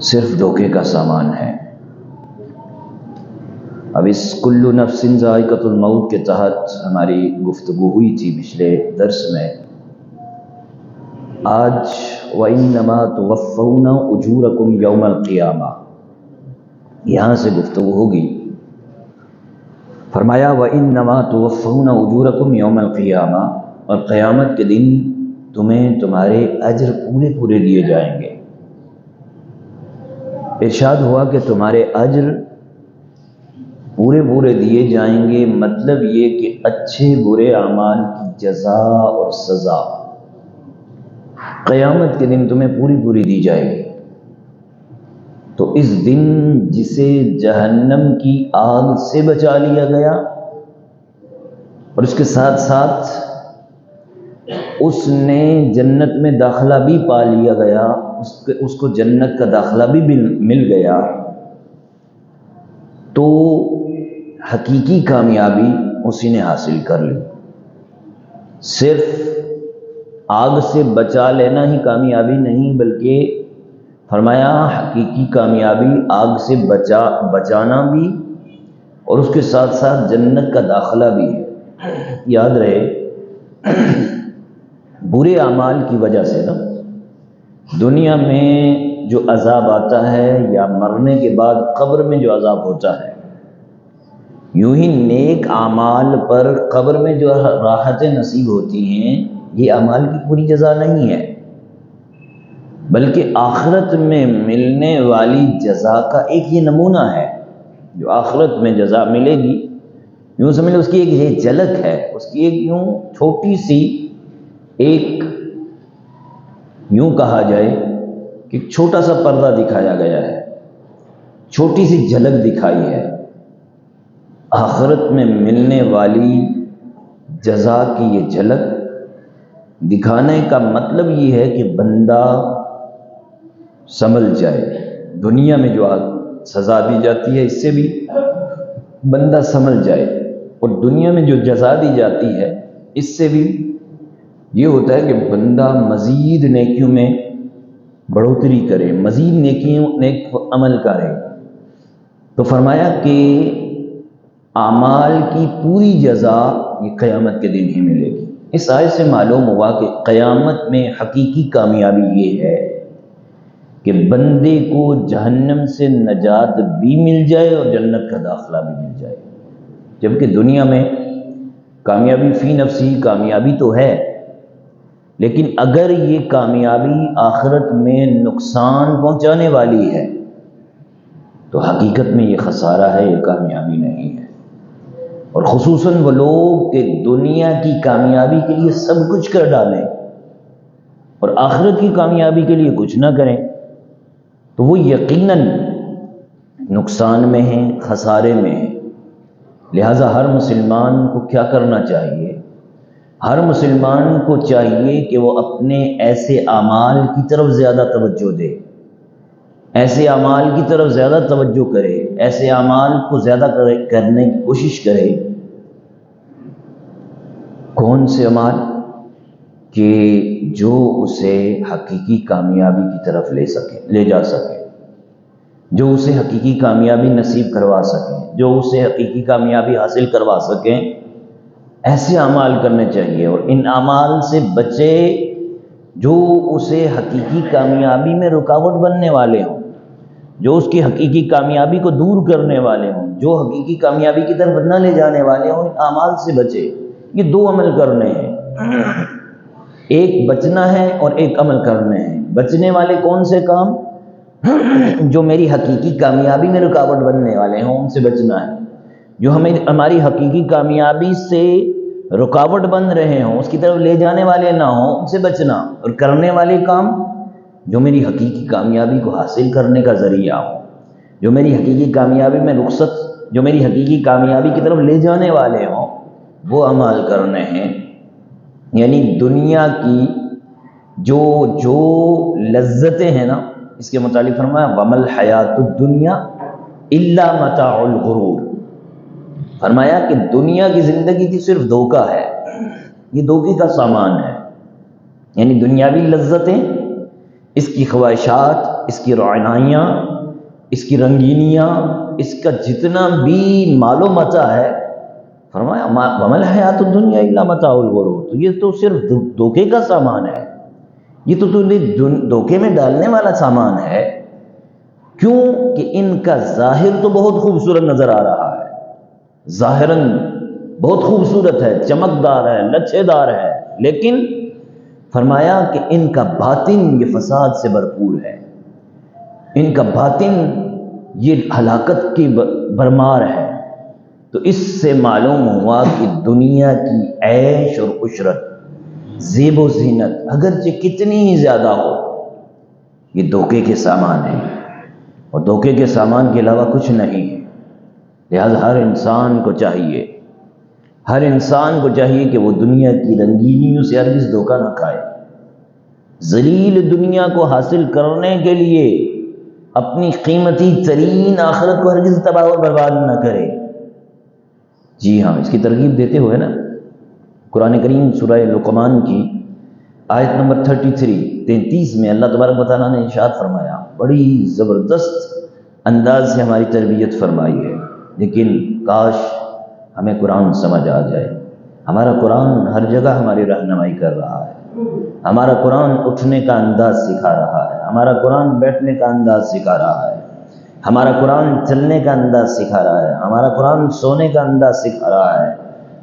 صرف دھوکے کا سامان ہے۔ اب اس کل نفس ذائقۃ الموت کے تحت ہماری گفتگو ہوئی تھی پچھلے درس میں۔ آج وَإِنَّمَا تُوَفَّوْنَ أُجُورَكُمْ يَوْمَ الْقِيَامَةِ یہاں سے گفتگو ہوگی۔ فرمایا وَإِنَّمَا تُوَفَّوْنَ أُجُورَكُمْ يَوْمَ الْقِيَامَةِ اور قیامت کے دن تمہیں تمہارے اجر پورے پورے دیے جائیں گے۔ ارشاد ہوا کہ تمہارے اجر پورے پورے دیے جائیں گے، مطلب یہ کہ اچھے برے اعمال کی جزا اور سزا قیامت کے دن تمہیں پوری پوری دی جائے گی۔ تو اس دن جسے جہنم کی آگ سے بچا لیا گیا اور اس کے ساتھ ساتھ اس نے جنت میں داخلہ بھی پا لیا گیا، اس کو جنت کا داخلہ بھی مل گیا، تو حقیقی کامیابی اسی نے حاصل کر لی۔ صرف آگ سے بچا لینا ہی کامیابی نہیں، بلکہ فرمایا حقیقی کامیابی آگ سے بچانا بھی اور اس کے ساتھ ساتھ جنت کا داخلہ بھی ہے۔ یاد رہے برے اعمال کی وجہ سے نا دنیا میں جو عذاب آتا ہے یا مرنے کے بعد قبر میں جو عذاب ہوتا ہے، یوں ہی نیک اعمال پر قبر میں جو راحتیں نصیب ہوتی ہیں یہ اعمال کی پوری جزا نہیں ہے، بلکہ آخرت میں ملنے والی جزا کا ایک یہ نمونہ ہے۔ جو آخرت میں جزا ملے گی یوں سمجھ لو اس کی ایک یہ جھلک ہے، اس کی ایک یوں چھوٹی سی ایک یوں کہا جائے کہ چھوٹا سا پردہ دکھایا گیا ہے، چھوٹی سی جھلک دکھائی ہے۔ آخرت میں ملنے والی جزا کی یہ جھلک دکھانے کا مطلب یہ ہے کہ بندہ سنبھل جائے۔ دنیا میں جو سزا دی جاتی ہے اس سے بھی بندہ سنبھل جائے، اور دنیا میں جو جزا دی جاتی ہے اس سے بھی یہ ہوتا ہے کہ بندہ مزید نیکیوں میں بڑھوتری کرے، مزید نیک عمل کرے۔ تو فرمایا کہ اعمال کی پوری جزا یہ قیامت کے دن ہی ملے گی۔ اس آیت سے معلوم ہوا کہ قیامت میں حقیقی کامیابی یہ ہے کہ بندے کو جہنم سے نجات بھی مل جائے اور جنت کا داخلہ بھی مل جائے، جبکہ دنیا میں کامیابی فی نفسی کامیابی تو ہے، لیکن اگر یہ کامیابی آخرت میں نقصان پہنچانے والی ہے تو حقیقت میں یہ خسارہ ہے، یہ کامیابی نہیں ہے۔ اور خصوصاً وہ لوگ کہ دنیا کی کامیابی کے لیے سب کچھ کر ڈالیں اور آخرت کی کامیابی کے لیے کچھ نہ کریں تو وہ یقیناً نقصان میں ہیں، خسارے میں ہیں۔ لہٰذا ہر مسلمان کو کیا کرنا چاہیے؟ ہر مسلمان کو چاہیے کہ وہ اپنے ایسے اعمال کی طرف زیادہ توجہ دے، ایسے اعمال کی طرف زیادہ توجہ کرے، ایسے اعمال کو زیادہ کرنے کی کوشش کرے۔ کون سے اعمال؟ کہ جو اسے حقیقی کامیابی کی طرف لے جا سکے، جو اسے حقیقی کامیابی نصیب کروا سکیں، جو اسے حقیقی کامیابی حاصل کروا سکیں، ایسے اعمال کرنے چاہیے۔ اور ان اعمال سے بچے جو اسے حقیقی کامیابی میں رکاوٹ بننے والے ہوں، جو اس کی حقیقی کامیابی کو دور کرنے والے ہوں، جو حقیقی کامیابی کی طرف نہ لے جانے والے ہوں، ان اعمال سے بچے۔ یہ دو عمل کرنے ہیں، ایک بچنا ہے اور ایک عمل کرنے ہیں۔ بچنے والے کون سے کام؟ جو میری حقیقی کامیابی میں رکاوٹ بننے والے ہوں ان سے بچنا ہے، جو ہماری حقیقی کامیابی سے رکاوٹ بن رہے ہوں، اس کی طرف لے جانے والے نہ ہوں، ان سے بچنا۔ اور کرنے والے کام جو میری حقیقی کامیابی کو حاصل کرنے کا ذریعہ ہو، جو میری حقیقی کامیابی میں رخصت، جو میری حقیقی کامیابی کی طرف لے جانے والے ہوں، وہ اعمال کرنے ہیں۔ یعنی دنیا کی جو لذتیں ہیں نا، اس کے متعلق فرمایا وَمَا الْحَيَاةُ الدُّنْيَا إِلَّا مَتَاعُ الْغُرُورِ، فرمایا کہ دنیا کی زندگی کی صرف دھوکہ ہے، یہ دھوکے کا سامان ہے۔ یعنی دنیاوی لذتیں، اس کی خواہشات اس کی رعنائیاں، اس کی رنگینیاں، اس کا جتنا بھی مال و متاع ہے، فرمایا وَمَا الْحَيَاةُ الدُّنْيَا إِلَّا مَتَاعُ الْغُرُورِ، تو یہ تو صرف دھوکے کا سامان ہے، یہ تو دھوکے میں ڈالنے والا سامان ہے۔ کیوں کہ ان کا ظاہر تو بہت خوبصورت نظر آ رہا ہے، ظاہراً بہت خوبصورت ہے، چمکدار ہے، لچھے دار ہے، لیکن فرمایا کہ ان کا باطن یہ فساد سے بھرپور ہے، ان کا باطن یہ ہلاکت کی بھرمار ہے۔ تو اس سے معلوم ہوا کہ دنیا کی عیش اور عشرت، زیب و زینت اگرچہ کتنی ہی زیادہ ہو، یہ دھوکے کے سامان ہے، اور دھوکے کے سامان کے علاوہ کچھ نہیں ہے۔ لہذا ہر انسان کو چاہیے کہ وہ دنیا کی رنگینیوں سے ہرگز دھوکہ نہ کھائے، ذلیل دنیا کو حاصل کرنے کے لیے اپنی قیمتی ترین آخرت کو ہرگز تباہ و برباد نہ کرے۔ جی ہاں، اس کی ترغیب دیتے ہوئے نا قرآن کریم سورہ لقمان کی آیت نمبر 33 میں اللہ تبارک و تعالیٰ نے ارشاد فرمایا، بڑی زبردست انداز سے ہماری تربیت فرمائی ہے، لیکن کاش ہمیں قرآن سمجھ آ جائے۔ ہمارا قرآن ہر جگہ ہماری رہنمائی کر رہا ہے، ہمارا قرآن اٹھنے کا انداز سکھا رہا ہے، ہمارا قرآن بیٹھنے کا انداز سکھا رہا ہے، ہمارا قرآن چلنے کا انداز سکھا رہا ہے، ہمارا قرآن سونے کا انداز سکھا رہا ہے،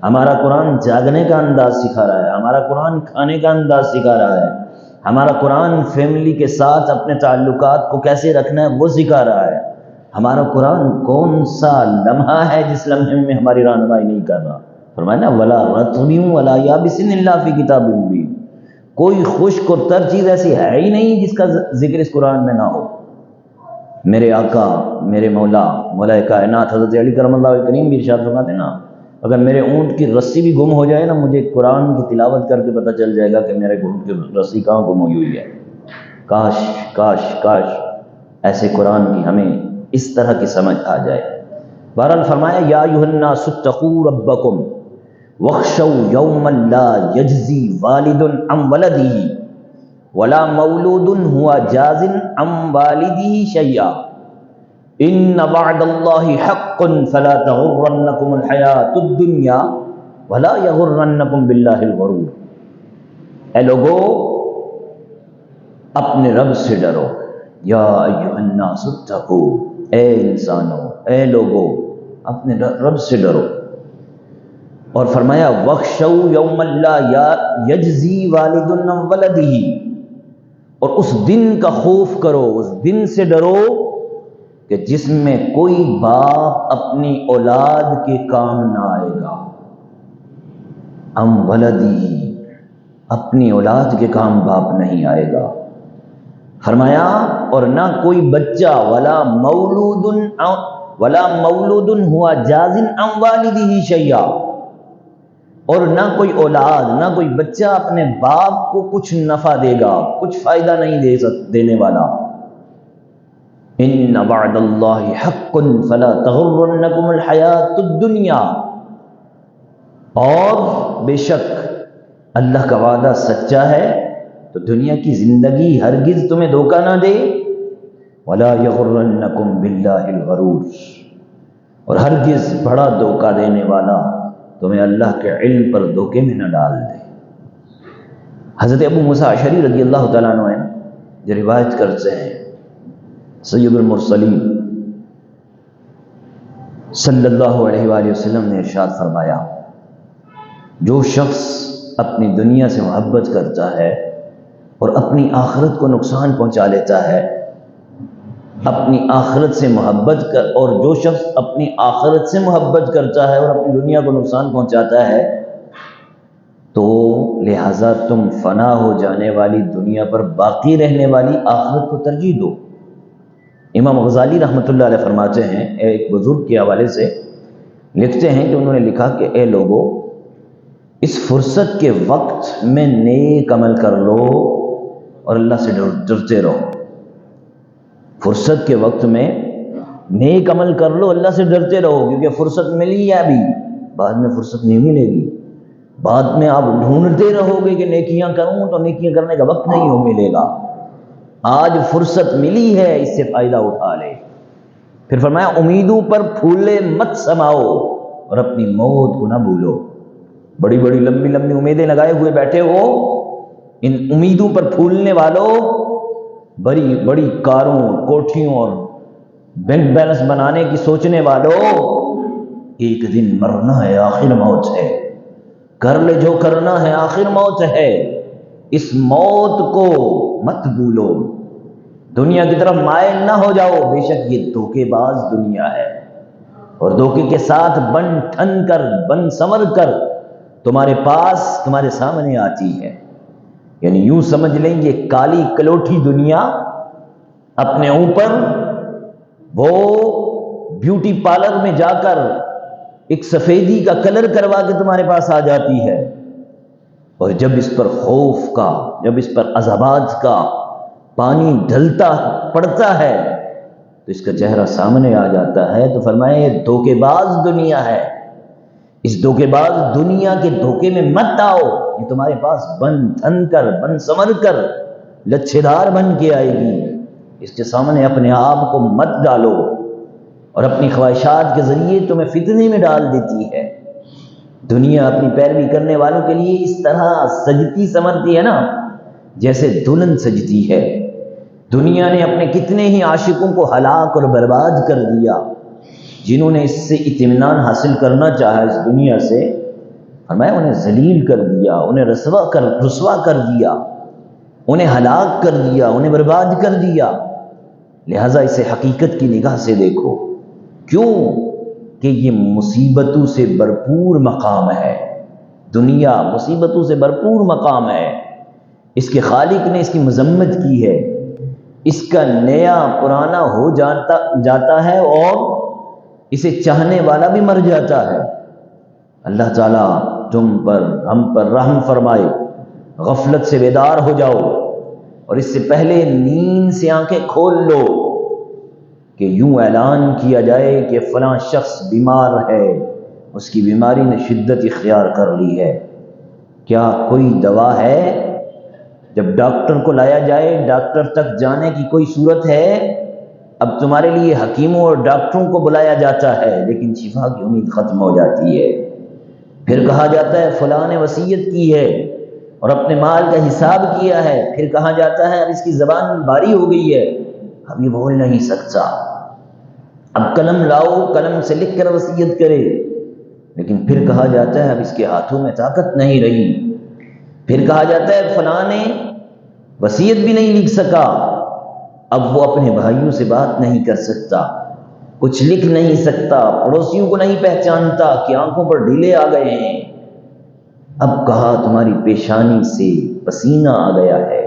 ہمارا قرآن جاگنے کا انداز سکھا رہا ہے، ہمارا قرآن کھانے کا انداز سکھا رہا ہے، ہمارا قرآن فیملی کے ساتھ اپنے تعلقات کو کیسے رکھنا ہے وہ سکھا رہا ہے۔ ہمارا قرآن کون سا لمحہ ہے جس لمحے میں ہماری رہنمائی نہیں کر رہا؟ فرمایا نا وَلَا رَطْبٍ وَلَا يَابِسٍ إِلَّا فِي کِتَابٍ مُبِينٍ، کوئی خشک اور تر چیز ایسی ہے ہی نہیں جس کا ذکر اس قرآن میں نہ ہو۔ میرے آقا، میرے مولا کائنات حضرت علی کرم اللہ وجہ کریم بھی ارشاد فرماتے نا، اگر میرے اونٹ کی رسی بھی گم ہو جائے نا، مجھے قرآن کی تلاوت کر کے پتہ چل جائے گا کہ میرے اونٹ کی رسی کہاں گم ہوئی ہے۔ کاش کاش کاش ایسے قرآن کی ہمیں اس طرح کی سمجھ آ جائے۔ بہرحال فرمایا یا ایھا الناس اتقوا ربکم واخشوا یوما لا یجزی والد عن ولدہ ولا مولود هو جاز عن والدہ شیئا ان وعد اللہ حق فلا تغرنکم الحیاۃ الدنیا ولا یغرنکم باللہ الغرور۔ اے لوگو اپنے رب سے ڈرو، یا ایھا الناس اتقوا، اے انسانوں، اے لوگو اپنے رب سے ڈرو، اور فرمایا وَاخْشَوْا يَوْمَ لَا يَجْزِي وَالِدٌ عَن وَلَدِهِ، اور اس دن کا خوف کرو، اس دن سے ڈرو کہ جس میں کوئی باپ اپنی اولاد کے کام نہ آئے گا، عن وَلَدِهِ، اپنی اولاد کے کام باپ نہیں آئے گا۔ فرمایا اور نہ کوئی بچہ ولا مولود ہوا جازن عن والدہ شیئا، اور نہ کوئی اولاد، نہ کوئی بچہ اپنے باپ کو کچھ نفع دے گا، کچھ فائدہ نہیں دینے والا۔ ان وعد اللہ حق فلا تغرنکم الحیاۃ الدنیا، اور بے شک اللہ کا وعدہ سچا ہے تو دنیا کی زندگی ہرگز تمہیں دھوکہ نہ دے، ولا یغرنکم باللہ الغرور، اور ہرگز بڑا دھوکہ دینے والا تمہیں اللہ کے علم پر دھوکے میں نہ ڈال دے۔ حضرت ابو موسیٰ اشعری رضی اللہ تعالیٰ عنہ جو روایت کرتے ہیں، سید المرسلین صلی اللہ علیہ وآلہ وسلم نے ارشاد فرمایا، جو شخص اپنی دنیا سے محبت کرتا ہے اور اپنی آخرت کو نقصان پہنچا لیتا ہے، اپنی آخرت سے محبت اور جو شخص اپنی آخرت سے محبت کرتا ہے اور اپنی دنیا کو نقصان پہنچاتا ہے، تو لہٰذا تم فنا ہو جانے والی دنیا پر باقی رہنے والی آخرت کو ترجیح دو۔ امام غزالی رحمۃ اللہ علیہ فرماتے ہیں، ایک بزرگ کے حوالے سے لکھتے ہیں کہ انہوں نے لکھا کہ اے لوگو، اس فرصت کے وقت میں نیک عمل کر لو اور اللہ سے ڈرتے رہو۔ فرصت کے وقت میں نیک عمل کر لو، اللہ سے ڈرتے رہو، کیونکہ فرصت ملی ہے ابھی، بعد میں فرصت نہیں ملے گی، بعد میں آپ ڈھونڈتے رہو گے کہ نیکیاں کروں تو نیکیاں کرنے کا وقت نہیں ملے گا۔ آج فرصت ملی ہے، اس سے فائدہ اٹھا لے۔ پھر فرمایا امیدوں پر پھولے مت سماؤ اور اپنی موت کو نہ بھولو۔ بڑی بڑی لمبی لمبی امیدیں لگائے ہوئے بیٹھے ہو، ان امیدوں پر پھولنے والوں، بڑی بڑی کاروں کوٹھیوں اور بینک بیلنس بنانے کی سوچنے والوں، ایک دن مرنا ہے، آخر موت ہے، کر لے جو کرنا ہے، آخر موت ہے، اس موت کو مت بھولو، دنیا کی طرف مائل نہ ہو جاؤ، بے شک یہ دھوکے باز دنیا ہے، اور دھوکے کے ساتھ بن ٹھن کر بن سمر کر تمہارے پاس تمہارے سامنے آتی ہے۔ یعنی یوں سمجھ لیں یہ کالی کلوٹھی دنیا اپنے اوپر وہ بیوٹی پارلر میں جا کر ایک سفیدی کا کلر کروا کے تمہارے پاس آ جاتی ہے، اور جب اس پر خوف کا، جب اس پر عذابات کا پانی ڈھلتا پڑتا ہے تو اس کا چہرہ سامنے آ جاتا ہے۔ تو فرمایا یہ دھوکے باز دنیا ہے، اس دھوکے باز دنیا کے دھوکے میں مت آؤ، یہ تمہارے پاس بن ٹھن کر بن سمر کر لچھے دار بن کے آئے گی، اس کے سامنے اپنے آپ کو مت ڈالو، اور اپنی خواہشات کے ذریعے تمہیں فتنے میں ڈال دیتی ہے۔ دنیا اپنی پیروی کرنے والوں کے لیے اس طرح سجتی سمرتی ہے نا، جیسے دلہن سجتی ہے۔ دنیا نے اپنے کتنے ہی عاشقوں کو ہلاک اور برباد کر دیا، جنہوں نے اس سے اطمینان حاصل کرنا چاہا اس دنیا سے، فرمایا انہیں ذلیل کر دیا، انہیں رسوا کر دیا، انہیں ہلاک کر دیا، انہیں برباد کر دیا۔ لہٰذا اسے حقیقت کی نگاہ سے دیکھو، کیوں کہ یہ مصیبتوں سے بھرپور مقام ہے، دنیا مصیبتوں سے بھرپور مقام ہے، اس کے خالق نے اس کی مذمت کی ہے، اس کا نیا پرانا ہو جاتا ہے اور اسے چاہنے والا بھی مر جاتا ہے۔ اللہ تعالیٰ تم پر ہم پر رحم فرمائے، غفلت سے بیدار ہو جاؤ، اور اس سے پہلے نیند سے آنکھیں کھول لو کہ یوں اعلان کیا جائے کہ فلاں شخص بیمار ہے، اس کی بیماری نے شدت اختیار کر لی ہے۔ کیا کوئی دوا ہے؟ جب ڈاکٹر کو لایا جائے، ڈاکٹر تک جانے کی کوئی صورت ہے؟ اب تمہارے لیے حکیموں اور ڈاکٹروں کو بلایا جاتا ہے، لیکن شفا کی امید ختم ہو جاتی ہے۔ پھر کہا جاتا ہے فلاں نے وصیت کی ہے اور اپنے مال کا حساب کیا ہے، پھر کہا جاتا ہے اب اس کی زبان باری ہو گئی ہے، اب یہ بول نہیں سکتا، اب قلم لاؤ، قلم سے لکھ کر وصیت کرے، لیکن پھر کہا جاتا ہے اب اس کے ہاتھوں میں طاقت نہیں رہی، پھر کہا جاتا ہے فلاں نے وصیت بھی نہیں لکھ سکا، اب وہ اپنے بھائیوں سے بات نہیں کر سکتا، کچھ لکھ نہیں سکتا، پڑوسیوں کو نہیں پہچانتا کہ آنکھوں پر ڈھیلے آ گئے ہیں، اب کہا تمہاری پیشانی سے پسینہ آ گیا ہے،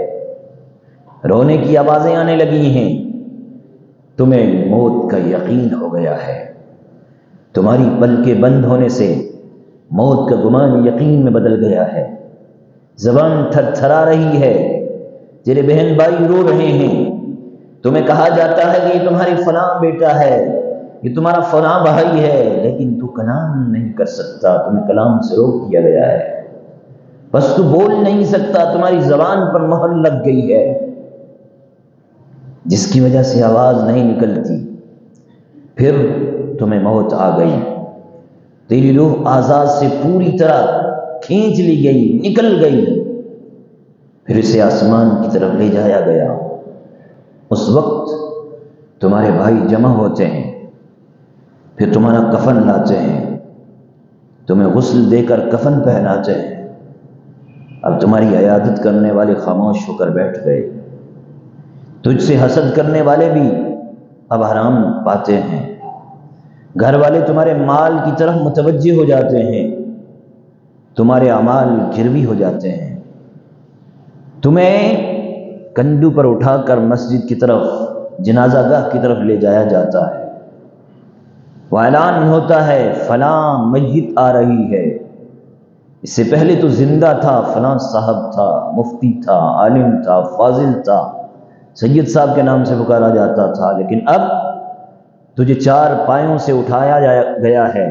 رونے کی آوازیں آنے لگی ہیں، تمہیں موت کا یقین ہو گیا ہے، تمہاری پلکیں بند ہونے سے موت کا گمان یقین میں بدل گیا ہے، زبان تھر تھرا رہی ہے، تیرے بہن بھائی رو رہے ہیں، تمہیں کہا جاتا ہے کہ یہ تمہاری فلاں بیٹا ہے، یہ تمہارا فلاں بھائی ہے، لیکن تو کلام نہیں کر سکتا، تمہیں کلام سے روک دیا گیا ہے، بس تو بول نہیں سکتا، تمہاری زبان پر مہر لگ گئی ہے، جس کی وجہ سے آواز نہیں نکلتی، پھر تمہیں موت آ گئی، تیری روح اعضاء سے پوری طرح کھینچ لی گئی، نکل گئی، پھر اسے آسمان کی طرف لے جایا گیا، اس وقت تمہارے بھائی جمع ہوتے ہیں، پھر تمہارا کفن لاتے ہیں، تمہیں غسل دے کر کفن پہناتے ہیں، اب تمہاری عیادت کرنے والے خاموش ہو کر بیٹھ گئے، تجھ سے حسد کرنے والے بھی اب حرام پاتے ہیں، گھر والے تمہارے مال کی طرف متوجہ ہو جاتے ہیں، تمہارے اعمال گروی ہو جاتے ہیں، تمہیں کندھوں پر اٹھا کر مسجد کی طرف، جنازہ گاہ کی طرف لے جایا جاتا ہے، وہ اعلان ہوتا ہے فلاں میت آ رہی ہے، اس سے پہلے تو زندہ تھا، فلاں صاحب تھا، مفتی تھا، عالم تھا، فاضل تھا، سید صاحب کے نام سے پکارا جاتا تھا، لیکن اب تجھے چار پایوں سے اٹھایا گیا ہے،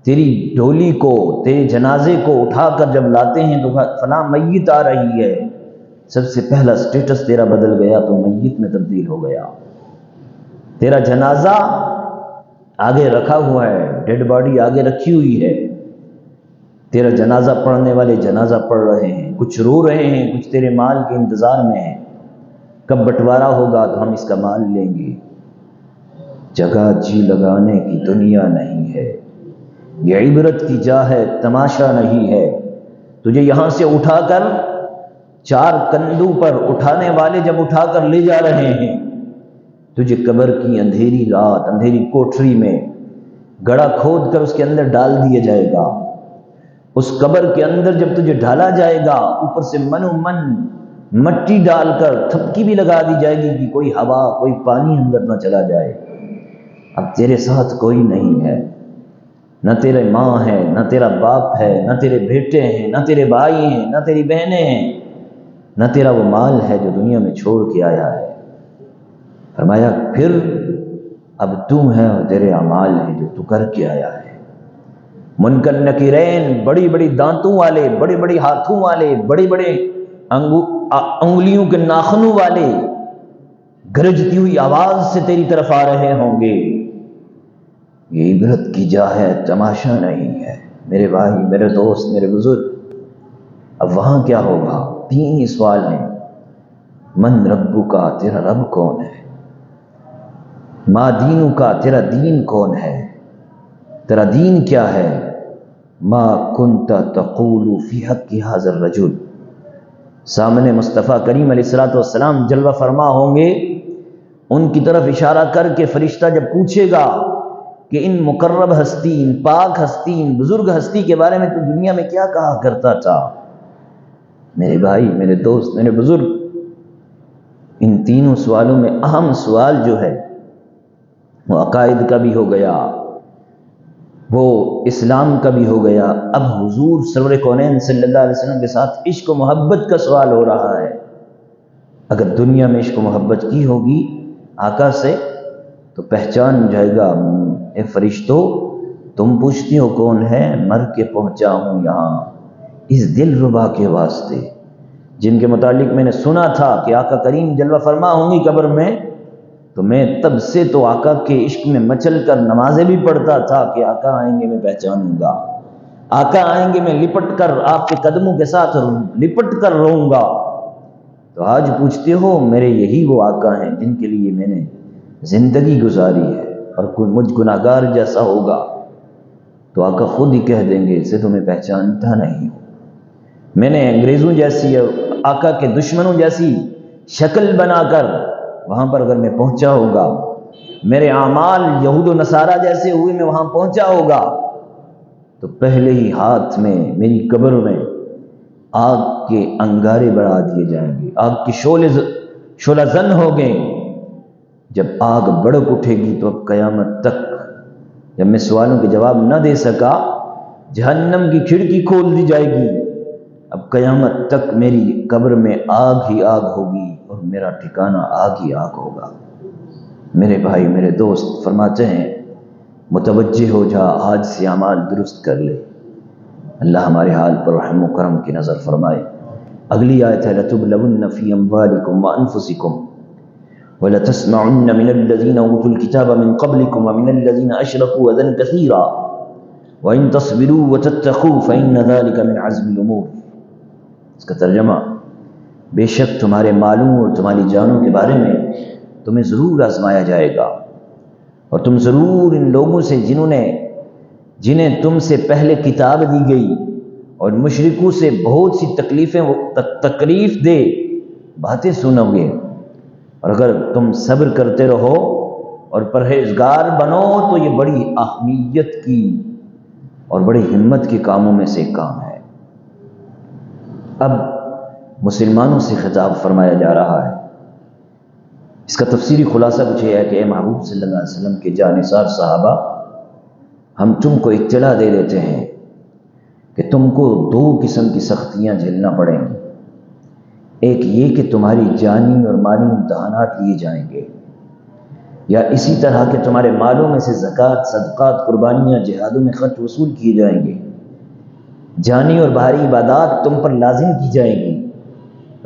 تیری ڈھولی کو، تیرے جنازے کو اٹھا کر جب لاتے ہیں تو فلاں میت آ رہی ہے، سب سے پہلا سٹیٹس تیرا بدل گیا تو میت میں تبدیل ہو گیا. تیرا جنازہ آگے رکھا ہوا ہے، ڈیڈ باڈی آگے رکھی ہوئی ہے. تیرا جنازہ پڑھنے والے جنازہ پڑھ رہے ہیں، کچھ رو رہے ہیں، کچھ تیرے مال کے انتظار میں ہیں. کب بٹوارا ہوگا تو ہم اس کا مال لیں گے. جگہ جی لگانے کی دنیا نہیں ہے، یہ عبرت کی جا ہے، تماشا نہیں ہے. تجھے یہاں سے اٹھا کر 4 کندھوں پر اٹھانے والے جب اٹھا کر لے جا رہے ہیں، تجھے قبر کی اندھیری رات، اندھیری کوٹری میں گڑھا کھود کر اس کے اندر ڈال دیا جائے گا. اس قبر کے اندر جب تجھے ڈالا جائے گا، اوپر سے منو من مٹی ڈال کر تھپکی بھی لگا دی جائے گی کہ کوئی ہوا کوئی پانی اندر نہ چلا جائے. اب تیرے ساتھ کوئی نہیں ہے، نہ تیرے ماں ہے، نہ تیرا باپ ہے، نہ تیرے بیٹے ہیں، نہ تیرے بھائی ہیں، نہ تیری بہنیں ہیں، نہ تیرا وہ مال ہے جو دنیا میں چھوڑ کے آیا ہے. فرمایا پھر اب تم ہے اور تیرے اعمال ہیں جو تو کر کے آیا ہے. منکر نکیرین، بڑی بڑی دانتوں والے، بڑے بڑے ہاتھوں والے، بڑے بڑے انگلیوں کے ناخنوں والے گرجتی ہوئی آواز سے تیری طرف آ رہے ہوں گے. یہ عبرت کی جا ہے، تماشا نہیں ہے. میرے بھائی، میرے دوست، میرے بزرگ، اب وہاں کیا ہوگا؟ 3 ہی سوال ہیں. من ربو کا، تیرا رب کون ہے؟ ما دینو کا، تیرا دین کون ہے؟ تیرا دین کیا ہے؟ ما کنت تقول فی حق ھذا الرجل. سامنے مصطفیٰ کریم علیہ السلام جلوہ فرما ہوں گے، ان کی طرف اشارہ کر کے فرشتہ جب پوچھے گا کہ ان مقرب ہستی، ان پاک ہستی، ان بزرگ ہستی کے بارے میں تو دنیا میں کیا کہا کرتا تھا؟ میرے بھائی، میرے دوست، میرے بزرگ، ان تینوں سوالوں میں اہم سوال جو ہے وہ عقائد کا بھی ہو گیا، وہ اسلام کا بھی ہو گیا. اب حضور سرور کونین صلی اللہ علیہ وسلم کے ساتھ عشق و محبت کا سوال ہو رہا ہے. اگر دنیا میں عشق و محبت کی ہوگی آقا سے تو پہچان جائے گا. اے فرشتوں، تم پوچھتی ہو کون ہے؟ مر کے پہنچا ہوں یہاں اس دل ربا کے واسطے، جن کے متعلق میں نے سنا تھا کہ آقا کریم جلوہ فرما ہوں گی قبر میں، تو میں تب سے تو آقا کے عشق میں مچل کر نمازیں بھی پڑھتا تھا کہ آقا آئیں گے میں پہچانوں گا، آقا آئیں گے میں لپٹ کر آپ کے قدموں کے ساتھ لپٹ کر رہوں گا. تو آج پوچھتے ہو، میرے یہی وہ آقا ہیں جن کے لیے میں نے زندگی گزاری ہے، اور کوئی مجھ گناہگار جیسا ہوگا تو آقا خود ہی کہہ دیں گے اسے تو میں پہچانتا نہیں ہوں. میں نے انگریزوں جیسی، آقا کے دشمنوں جیسی شکل بنا کر وہاں پر اگر میں پہنچا ہوگا، میرے اعمال یہود و نصارہ جیسے ہوئے میں وہاں پہنچا ہوگا، تو پہلے ہی ہاتھ میں میری قبر میں آگ کے انگارے بڑھا دیے جائیں گے، آگ کی شعلہ زن ہو گئے. جب آگ بڑک اٹھے گی تو اب قیامت تک جب میں سوالوں کے جواب نہ دے سکا، جہنم کی کھڑکی کھول دی جائے گی. اب قیامت تک میری قبر میں آگ ہی آگ ہوگی اور میرا ٹھکانہ آگ ہی آگ ہوگا. میرے بھائی، میرے دوست فرماتے ہیں متوجہ ہو جا، آج سے اعمال درست کر لے. اللہ ہمارے حال پر رحم و کرم کی نظر فرمائے. اگلی آیت ہے لَتُبْلَوُنَّ فِي أَمْوَالِكُمْ وَأَنفُسِكُمْ وَلَتَسْمَعُنَّ مِنَ الَّذِينَ أُوتُوا الْكِتَابَ مِنْ قَبْلِكُمْ وَمِنَ الَّذِينَ أَشْرَكُوا أَذًى كَثِيرًا وَإِن تَصْبِرُوا وَتَتَّقُوا فَإِنَّ ذَلِكَ مِنْ عَزْمِ الْأُمُورِ. اس کا ترجمہ، بے شک تمہارے مالوں اور تمہاری جانوں کے بارے میں تمہیں ضرور آزمایا جائے گا، اور تم ضرور ان لوگوں سے جنہیں تم سے پہلے کتاب دی گئی اور مشرکوں سے بہت سی تکلیف دے باتیں سنو گے. اور اگر تم صبر کرتے رہو اور پرہیزگار بنو تو یہ بڑی اہمیت کی اور بڑی ہمت کے کاموں میں سے کام ہے. اب مسلمانوں سے خطاب فرمایا جا رہا ہے. اس کا تفسیری خلاصہ کچھ یہ ہے کہ اے محبوب صلی اللہ علیہ وسلم کے جانثار صحابہ، ہم تم کو اطلاع دے دیتے ہیں کہ تم کو 2 قسم کی سختیاں جھیلنا پڑیں گی. ایک یہ کہ تمہاری جانی اور مالی امتحانات لیے جائیں گے، یا اسی طرح کہ تمہارے مالوں میں سے زکوٰۃ، صدقات، قربانیاں، جہادوں میں خرچ وصول کیے جائیں گے. جانی اور باہری عبادات تم پر لازم کی جائیں گی.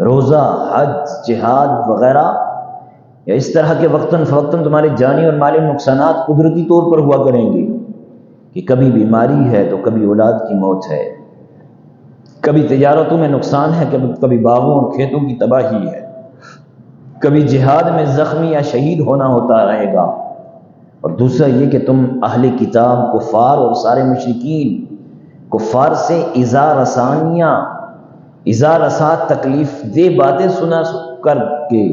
روزہ، حج، جہاد وغیرہ، یا اس طرح کے وقتاً فوقتاً تمہارے جانی اور مالی نقصانات قدرتی طور پر ہوا کریں گے کہ کبھی بیماری ہے تو کبھی اولاد کی موت ہے، کبھی تجارتوں میں نقصان ہے، کبھی باغوں اور کھیتوں کی تباہی ہے، کبھی جہاد میں زخمی یا شہید ہونا ہوتا رہے گا۔ اور دوسرا یہ کہ تم اہل کتاب، کفار اور سارے مشرکین، کفار سے ایذا رسا تکلیف دہ باتیں سنا کر کے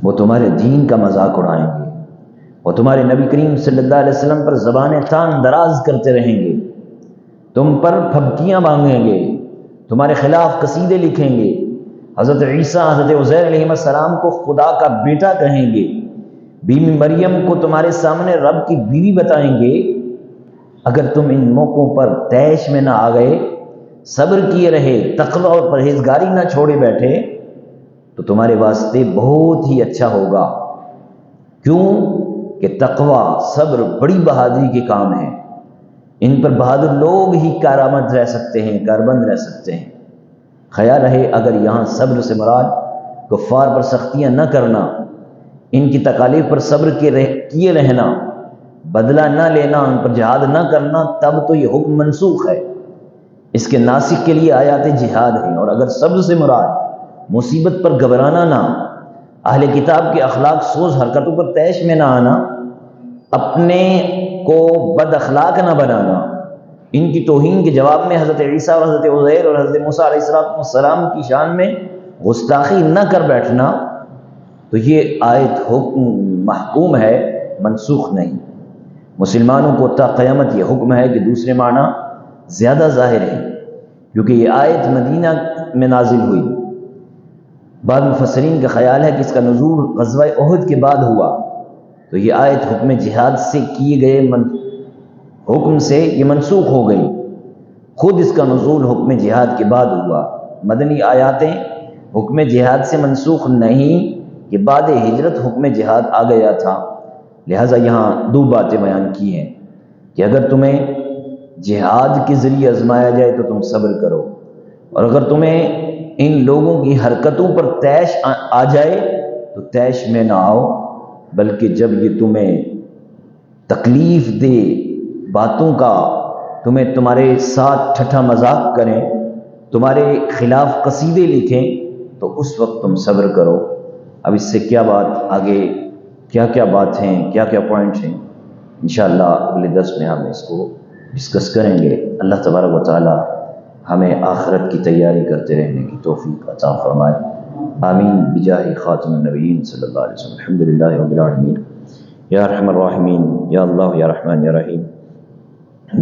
وہ تمہارے دین کا مذاق اڑائیں گے، وہ تمہارے نبی کریم صلی اللہ علیہ وسلم پر زبانیں تان دراز کرتے رہیں گے، تم پر پھبکیاں مانگیں گے، تمہارے خلاف قصیدے لکھیں گے، حضرت عیسیٰ، حضرت عزیر علیہ السلام کو خدا کا بیٹا کہیں گے، بیوی مریم کو تمہارے سامنے رب کی بیوی بتائیں گے۔ اگر تم ان موقعوں پر طیش میں نہ آ گئے، صبر کیے رہے، تقوی اور پرہیزگاری نہ چھوڑے بیٹھے، تو تمہارے واسطے بہت ہی اچھا ہوگا۔ کیوں کہ تقوی، صبر بڑی بہادری کے کام ہیں، ان پر بہادر لوگ ہی کارآمد رہ سکتے ہیں، کاربند رہ سکتے ہیں۔ خیال رہے اگر یہاں صبر سے مراد کفار پر سختیاں نہ کرنا، ان کی تکالیف پر صبر کیے رہنا، بدلہ نہ لینا، ان پر جہاد نہ کرنا، تب تو یہ حکم منسوخ ہے، اس کے ناسخ کے لیے آیات جہاد ہیں۔ اور اگر صبر سے مراد مصیبت پر گھبرانا نہ، اہل کتاب کے اخلاق سوز حرکتوں پر طیش میں نہ آنا، اپنے کو بد اخلاق نہ بنانا، ان کی توہین کے جواب میں حضرت عیسیٰ اور حضرت عزیر اور حضرت موسیٰ علیہ السلام کی شان میں گستاخی نہ کر بیٹھنا، تو یہ آیت حکم محکوم ہے، منسوخ نہیں۔ مسلمانوں کو تا قیامت یہ حکم ہے کہ دوسرے معنی زیادہ ظاہر ہے، کیونکہ یہ آیت مدینہ میں نازل ہوئی۔ بعض مفسرین کا خیال ہے کہ اس کا نزول غزوہ احد کے بعد ہوا، تو یہ آیت حکم جہاد سے کیے گئے حکم سے یہ منسوخ ہو گئی، خود اس کا نزول حکم جہاد کے بعد ہوا۔ مدنی آیاتیں حکم جہاد سے منسوخ نہیں کہ بعد ہجرت حکم جہاد آ گیا تھا، لہٰذا یہاں دو باتیں بیان کی ہیں کہ اگر تمہیں جہاد کے ذریعے آزمایا جائے تو تم صبر کرو، اور اگر تمہیں ان لوگوں کی حرکتوں پر طیش آ جائے تو طیش میں نہ آؤ، بلکہ جب یہ تمہیں تکلیف دے باتوں کا، تمہیں تمہارے ساتھ ٹھٹھا مذاق کریں، تمہارے خلاف قصیدے لکھیں، تو اس وقت تم صبر کرو۔ اب اس سے کیا بات آگے، کیا کیا بات ہیں، کیا کیا پوائنٹ ہیں، انشاءاللہ اگلے درس میں ہم اس کو ڈسکس کریں گے۔ اللہ تبارک و تعالی ہمیں آخرت کی تیاری کرتے رہنے کی توفیق عطا فرمائے، آمین بجاہ خاتم النبیین صلی اللہ علیہ وسلم۔ الحمدللہ رب العالمین، یا ارحم الراحمین، یا اللہ یا رحمان یا رحیم،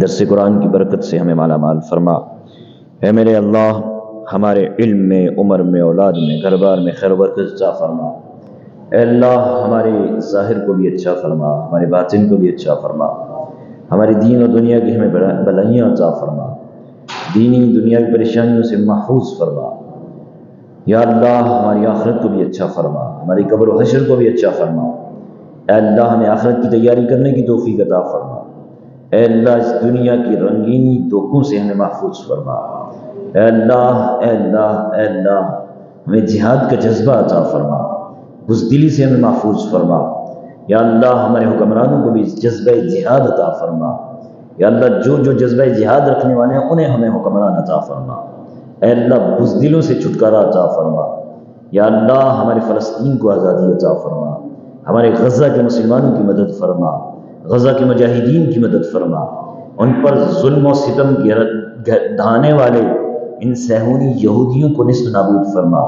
درس قرآن کی برکت سے ہمیں مالا مال فرما۔ اے میرے اللہ، ہمارے علم میں، عمر میں، اولاد میں، گھر بار میں خیر و برکت عطا فرما۔ اے اللہ، ہمارے ظاہر کو بھی اچھا فرما، ہمارے باطن کو بھی اچھا فرما، ہماری دین اور دنیا کی ہمیں بھلائیاں عطا فرما، دینی دنیا کی پریشانیوں سے محفوظ فرما۔ یا اللہ، ہماری آخرت کو بھی اچھا فرما، ہماری قبر و حشر کو بھی اچھا فرما۔ اے اللہ، ہمیں آخرت کی تیاری کرنے کی توفیق عطا فرما۔ اے اللہ، اس دنیا کی رنگینی دھوکوں سے ہمیں محفوظ فرما۔ اے اللہ، اے اللہ، اے اللہ، ہمیں جہاد کا جذبہ عطا فرما، بزدلی سے ہمیں محفوظ فرما۔ یا اللہ، ہمارے حکمرانوں کو بھی جذبہ جہاد عطا فرما۔ یا اللہ، جو جو جذبہ جہاد رکھنے والے ہیں انہیں ہمیں حکمران عطا فرما۔ اے اللہ، بزدلوں سے چھٹکارا عطا فرما۔ یا اللہ، ہمارے فلسطین کو آزادی عطا فرما، ہمارے غزہ کے مسلمانوں کی مدد فرما، غزہ کے مجاہدین کی مدد فرما، ان پر ظلم و ستم ڈھانے والے ان صہیونی یہودیوں کو نیست و نابود فرما۔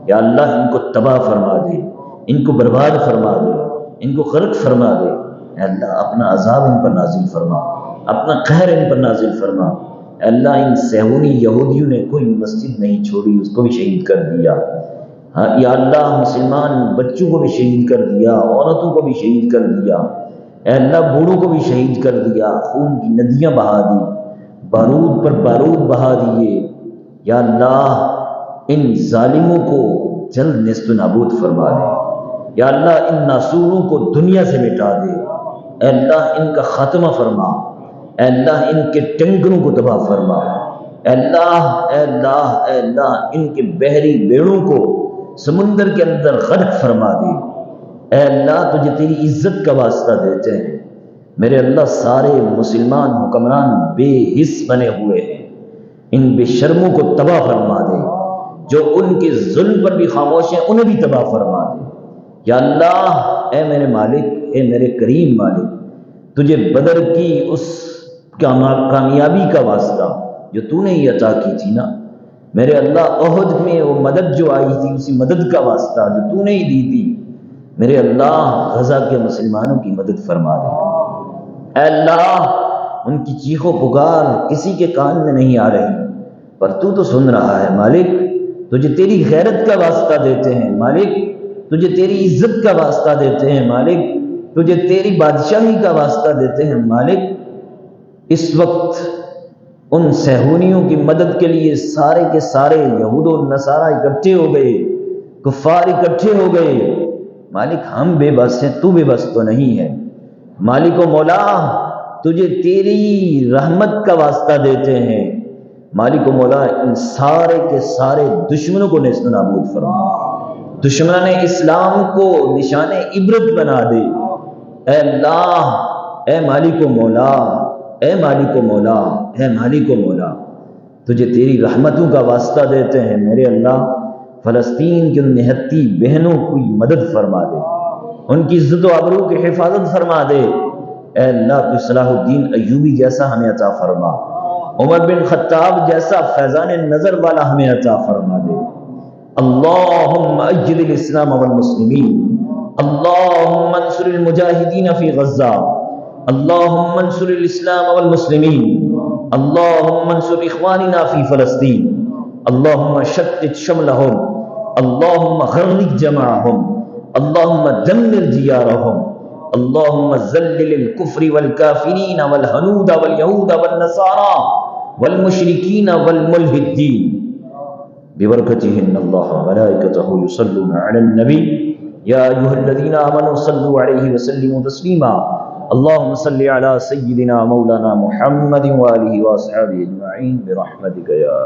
یا اللہ، ان کو تباہ فرما دے، ان کو برباد فرما دے، ان کو غرق فرما دے۔ اے اللہ، اپنا عذاب ان پر نازل فرما، اپنا قہر ان پر نازل فرما۔ اے اللہ، ان صہیونی یہودیوں نے کوئی مسجد نہیں چھوڑی، اس کو بھی شہید کر دیا۔ یا اللہ، مسلمان بچوں کو بھی شہید کر دیا، عورتوں کو بھی شہید کر دیا۔ اے اللہ، بوڑھوں کو بھی شہید کر دیا، خون کی ندیاں بہا دی، بارود پر بارود بہا دیے۔ یا اللہ، ان ظالموں کو جلد نیست و نابود فرما دے۔ یا اللہ، ان ناسوروں کو دنیا سے مٹا دے۔ اے اللہ، ان کا خاتمہ فرما۔ اے اللہ، ان کے ٹنکروں کو تباہ فرما۔ اے اللہ اے اللہ اے اللہ ان کے بحری بیڑوں کو سمندر کے اندر غرق فرما دے۔ اے اللہ تجھے تیری عزت کا واسطہ دیتے ہیں، میرے اللہ سارے مسلمان حکمران بے حس بنے ہوئے ہیں، ان بے شرموں کو تباہ فرما دے، جو ان کے ظلم پر بھی خاموش ہیں انہیں بھی تباہ فرما دے۔ یا اللہ اے میرے مالک، اے میرے کریم مالک، تجھے بدر کی اس کامیابی کا واسطہ جو تو نے ہی عطا کی تھی نا، میرے اللہ احد میں وہ مدد جو آئی تھی اسی مدد کا واسطہ جو تو نے ہی دی تھی، میرے اللہ غزہ کے مسلمانوں کی مدد فرما دے۔ اے اللہ ان کی چیخ و پکار کسی کے کان میں نہیں آ رہی، پر تو سن رہا ہے مالک، تجھے تیری غیرت کا واسطہ دیتے ہیں مالک، تجھے تیری عزت کا واسطہ دیتے ہیں مالک، تجھے تیری بادشاہی کا واسطہ دیتے ہیں مالک۔ اس وقت ان صہیونیوں کی مدد کے لیے سارے کے سارے یہود و نصارہ اکٹھے ہو گئے، کفار اکٹھے ہو گئے۔ مالک ہم بے بس ہیں، تو بے بس تو نہیں ہے۔ مالک و مولا تجھے تیری رحمت کا واسطہ دیتے ہیں، مالک و مولا ان سارے کے سارے دشمنوں کو نیست و نابود فرما، دشمنان اسلام کو نشان عبرت بنا دے۔ اے اللہ اے مالک و مولا، اے مالک و مولا، اے مالک و مولا تجھے تیری رحمتوں کا واسطہ دیتے ہیں، میرے اللہ فلسطین کے ان نہتی بہنوں کی مدد فرما دے، ان کی عزت و آبرو کی حفاظت فرما دے۔ اے اللہ تو صلاح الدین ایوبی جیسا ہمیں عطا فرما، عمر بن خطاب جیسا فیضان نظر والا ہمیں عطا فرما دے۔ اللہم اجد الاسلام والمسلمین، اللہم انصر المجاہدین فی غزہ، اللہم انصر الاسلام والمسلمین، اللہم انصر اخواننا فی فلسطین، اللہم شتت شملہم، اللہم غرق جمعہم، اللہم دمر دیارہم، اللہم ذلل الکفر والکافرین والہنود والیہود والنصارى والمشرکین والملحدین ببرکتہن اللہ وملائکتہ یصلون علی النبی یا ایہا الذین آمنوا صلوا علیہ وسلموا تسلیما اللہم صل علی سیدنا مولانا محمد وآلہ واصحابہ اجمعین برحمتک یا